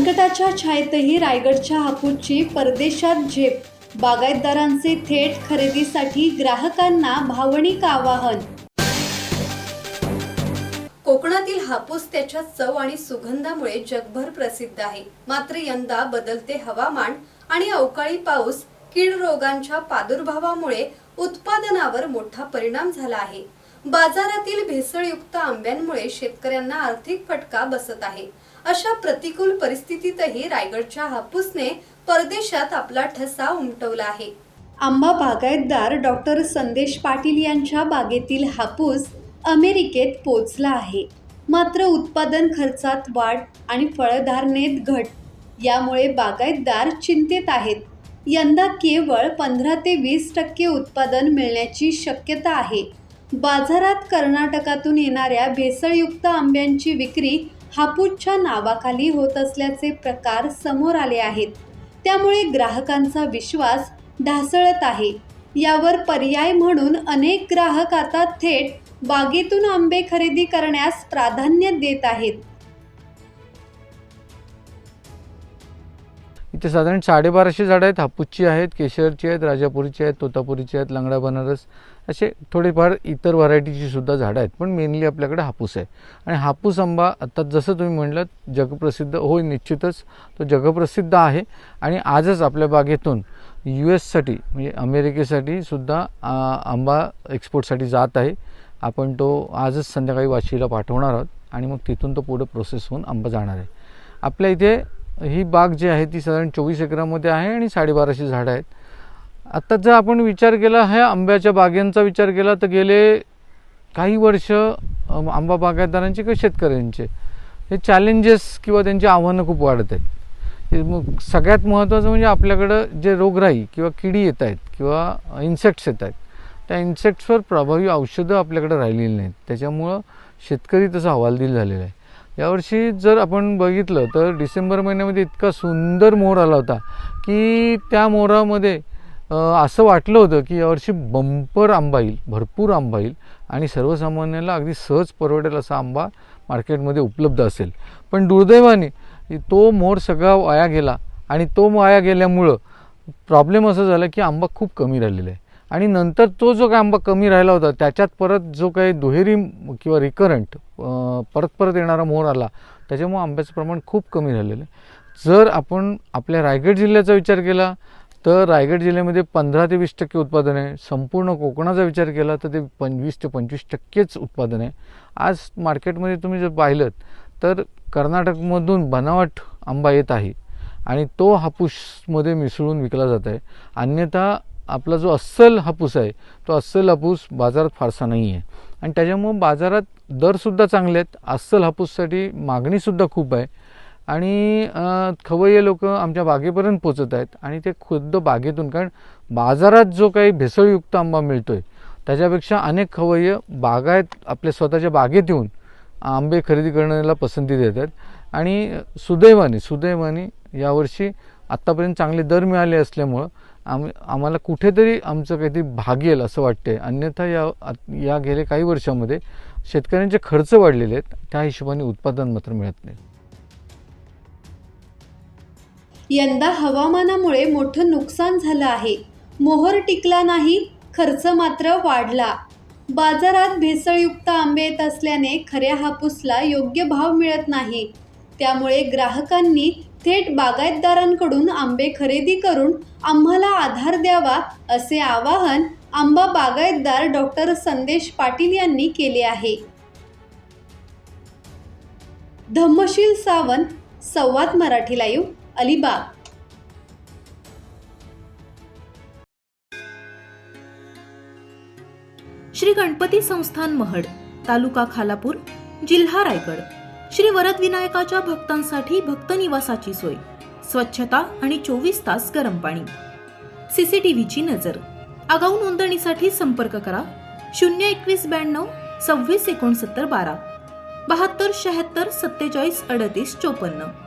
संकटाच्या छायेतही रायगडच्या हापूसची परदेशात झेप. बागायतदारांचे थेट खरेदीसाठी ग्राहकांना भावनिक आवाहन. कोकणातील हापूस त्याच्या चव आणि सुगंधामुळे जगभर प्रसिद्ध आहे. मात्र यंदा बदलते हवामान आणि अवकाळी पाऊस, कीड रोगांच्या प्रादुर्भावामुळे उत्पादनावर मोठा परिणाम झाला आहे. बाजारातील भेसळयुक्त आंब्यांमुळे शेतकऱ्यांना आर्थिक फटका बसत आहे. अशा प्रतिकूल परिस्थितीतही रायगडच्या हापूसने परदेशात आपला ठसा उमटवला आहे. आंबा बागायतदार डॉक्टर संदेश पाटील यांच्या बागेतील हापूस अमेरिकेत पोचला आहे. मात्र उत्पादन खर्चात वाढ आणि फळधारणेत घट यामुळे बागायतदार चिंतेत आहेत. यंदा केवळ 15 ते 20% उत्पादन मिळण्याची शक्यता आहे. बाजारात कर्नाटकातून येणाऱ्या भेसळयुक्त आंब्यांची विक्री हापूसच्या नावाखाली होत असल्याचे प्रकार समोर आले आहेत. त्यामुळे ग्राहकांचा विश्वास ढासळत आहे. यावर पर्याय म्हणून अनेक ग्राहक आता थेट बागेतून आंबे खरेदी करण्यास प्राधान्य देत आहेत. इथे साधारण 1250 झाडं आहेत. हापूसची आहेत, केशरची आहेत, राजापुरीची आहेत, तोतापुरीची आहेत, लंगडा बनारस असे थोडेफार इतर व्हरायटीची सुद्धा झाडं आहेत. पण मेनली आपल्याकडे हापूस आहे. आणि हापूस आंबा आता जसं तुम्ही म्हटलं जगप्रसिद्ध होय, निश्चितच तो जगप्रसिद्ध आहे. आणि आजच आपल्या बागेतून US म्हणजे अमेरिकेसाठी सुद्धा आंबा एक्सपोर्टसाठी जात आहे. आपण तो आजच संध्याकाळी वाशीला पाठवणार आहोत आणि मग तिथून तो पुढे प्रोसेस होऊन आंबा जाणार आहे. आपल्या इथे ही बाग जी आहे ती साधारण 24 एकरामध्ये आहे आणि 1250 झाडं आहेत. आता जर आपण विचार केला ह्या आंब्याच्या बागांचा विचार केला तर गेले काही वर्ष आंबा बागायतदारांचे किंवा शेतकऱ्यांचे हे चॅलेंजेस किंवा त्यांची आव्हानं खूप वाढत आहेत. मग सगळ्यात महत्त्वाचं म्हणजे आपल्याकडं जे रोगराई किंवा किडी येत आहेत किंवा इन्सेक्ट्स येत आहेत, त्या इन्सेक्ट्सवर प्रभावी औषधं आपल्याकडे राहिलेली नाहीत. त्याच्यामुळं शेतकरी तसा हवालदिल झालेला आहे. यावर्षी जर आपण बघितलं तर डिसेंबर महिन्यामध्ये इतका सुंदर मोहर आला होता की त्या मोहरामध्ये असं वाटलं होतं की यावर्षी बंपर आंबा येईल, भरपूर आंबा येईल आणि सर्वसामान्याला अगदी सहज परवडेल असा आंबा मार्केटमध्ये उपलब्ध असेल. पण दुर्दैवाने तो मोहर सगळा वाया गेला आणि तो वाया गेल्यामुळं प्रॉब्लेम असं झाला की आंबा खूप कमी राहिलेला आहे. आणि नंतर तो जो काय आंबा कमी राहिला होता त्याच्यात परत जो काही दुहेरी किंवा रिकरंट परत येणारा मोहर आला, त्याच्यामुळे आंब्याचं प्रमाण खूप कमी झालेलं आहे. जर आपण आपल्या रायगड जिल्ह्याचा विचार केला तर रायगड जिल्ह्यामध्ये 15 ते 20% उत्पादन आहे. संपूर्ण कोकणाचा विचार केला तर ते 20 ते 25% उत्पादन आहे. आज मार्केटमध्ये तुम्ही जर पाहिलं तर कर्नाटकमधून बनावट आंबा येत आहे आणि तो हापूसमध्ये मिसळून विकला जात आहे. अन्यथा आपला जो अस्सल हापूस आहे तो अस्सल हापूस बाजारात फारसा नाही आहे आणि त्याच्यामुळं बाजारात दरसुद्धा चांगले आहेत. अस्सल हापूससाठी मागणीसुद्धा खूप आहे आणि खवय्ये लोक आमच्या बागेपर्यंत पोचत आहेत आणि ते खुद्द बागेतून, कारण बाजारात जो काही भेसळयुक्त आंबा मिळतो आहे त्याच्यापेक्षा अनेक खवय्ये बागायत आपल्या स्वतःच्या बागेत येऊन आंबे खरेदी करण्याला पसंती देतात. आणि सुदैवाने यावर्षी आत्तापर्यंत चांगले दर मिळाले असल्यामुळं आम्हाला कुठेतरी आमचं काहीतरी भागेल असं वाटते. अन्यथा या गेल्या काही वर्षामध्ये शेतकऱ्यांचे खर्च वाढलेले आहेत, त्या हिशोबाने उत्पादन मात्र मिळत नाही. यंदा हवामानामुळे मोठं नुकसान झालं आहे. मोहर टिकला नाही, खर्च मात्र वाढला. बाजारात भेसळयुक्त आंबे येत असल्याने खऱ्या हापूसला योग्य भाव मिळत नाही. त्यामुळे ग्राहकांनी थेट बागायतदारांकडून आंबे खरेदी करून आम्हाला आधार द्यावा असे आवाहन आंबा बागायतदार डॉक्टर संदेश पाटील यांनी केले आहे. धम्मशील सावंत, संवाद मराठी लाईव्ह, अलिबाग. श्री गणपती संस्थान महड, तालुका खालापूर, जिल्हा रायगड. श्री वरदविनायकाच्या भक्तांसाठी भक्त निवासाची सोय, स्वच्छता आणि 24 तास गरम पाणी, CCTVची नजर. आगाऊ नोंदणीसाठी संपर्क करा 021 92 26 69 12 72 76 47 38 54.